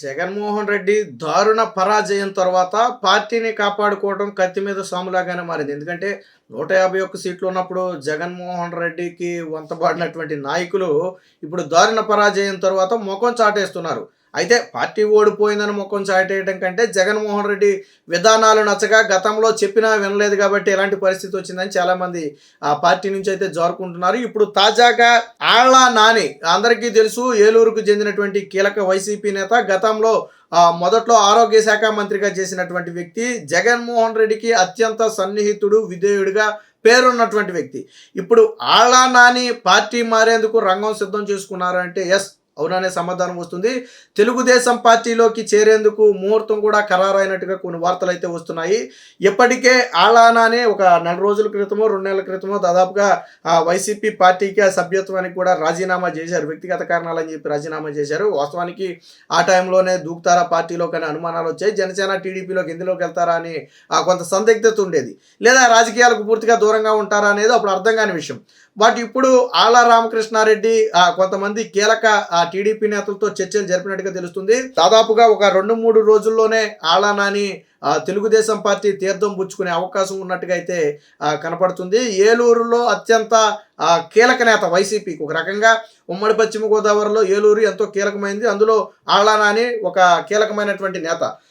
జగన్మోహన్ రెడ్డి దారుణ పరాజయం తర్వాత పార్టీని కాపాడుకోవడం కత్తి మీద సాములాగానే మారింది. ఎందుకంటే 151 సీట్లు ఉన్నప్పుడు జగన్మోహన్ రెడ్డికి వంతబాడినటువంటి నాయకులు ఇప్పుడు దారుణ పరాజయం తర్వాత మొఖం చాటేస్తున్నారు. అయితే పార్టీ ఓడిపోయిందని మొఖం చాటేయడం కంటే జగన్మోహన్ రెడ్డి విధానాలు నచ్చగా గతంలో చెప్పినా వినలేదు కాబట్టి ఎలాంటి పరిస్థితి వచ్చిందని చాలామంది ఆ పార్టీ నుంచి అయితే జారుకుంటున్నారు. ఇప్పుడు తాజాగా ఆళ్ల నాని అందరికీ తెలుసు, ఏలూరుకు చెందినటువంటి కీలక వైసీపీ నేత. గతంలో మొదట్లో ఆరోగ్య శాఖ మంత్రిగా చేసినటువంటి వ్యక్తి. జగన్మోహన్ రెడ్డికి అత్యంత సన్నిహితుడు, విధేయుడిగా పేరున్నటువంటి వ్యక్తి. ఇప్పుడు ఆళ్ల నాని పార్టీ మారేందుకు రంగం సిద్ధం చేసుకున్నారు అంటే ఎస్, అవుననే సమాధానం వస్తుంది. తెలుగుదేశం పార్టీలోకి చేరేందుకు ముహూర్తం కూడా ఖరారైనట్టుగా కొన్ని వార్తలు అయితే వస్తున్నాయి. ఇప్పటికే ఆళ్ల నాని ఒక నెల రోజుల క్రితమో 2 నెలల క్రితమో దాదాపుగా వైసీపీ పార్టీకి ఆ సభ్యత్వానికి కూడా రాజీనామా చేశారు. వ్యక్తిగత కారణాలని చెప్పి రాజీనామా చేశారు. వాస్తవానికి ఆ టైంలోనే దూకుతారా పార్టీలో కానీ అనుమానాలు వచ్చాయి. జనసేన టీడీపీలోకి ఎందులోకి వెళ్తారా అని కొంత సందిగ్ధత ఉండేది. లేదా రాజకీయాలకు పూర్తిగా దూరంగా ఉంటారా అనేది అప్పుడు అర్థం కాని విషయం. బట్ ఇప్పుడు ఆళ్ల రామకృష్ణారెడ్డి కొంతమంది కీలక టీడీపీ నేతలతో చర్చలు జరిపినట్టుగా తెలుస్తుంది. దాదాపుగా ఒక 2-3 రోజుల్లోనే ఆళ్ల నాని తెలుగుదేశం పార్టీ తీర్థం పుచ్చుకునే అవకాశం ఉన్నట్టుగా అయితే కనపడుతుంది. ఏలూరులో అత్యంత కీలక నేత వైసీపీకి. ఒక రకంగా ఉమ్మడి పశ్చిమ గోదావరిలో ఏలూరు ఎంతో కీలకమైంది. అందులో ఆళ్ల నాని ఒక కీలకమైనటువంటి నేత.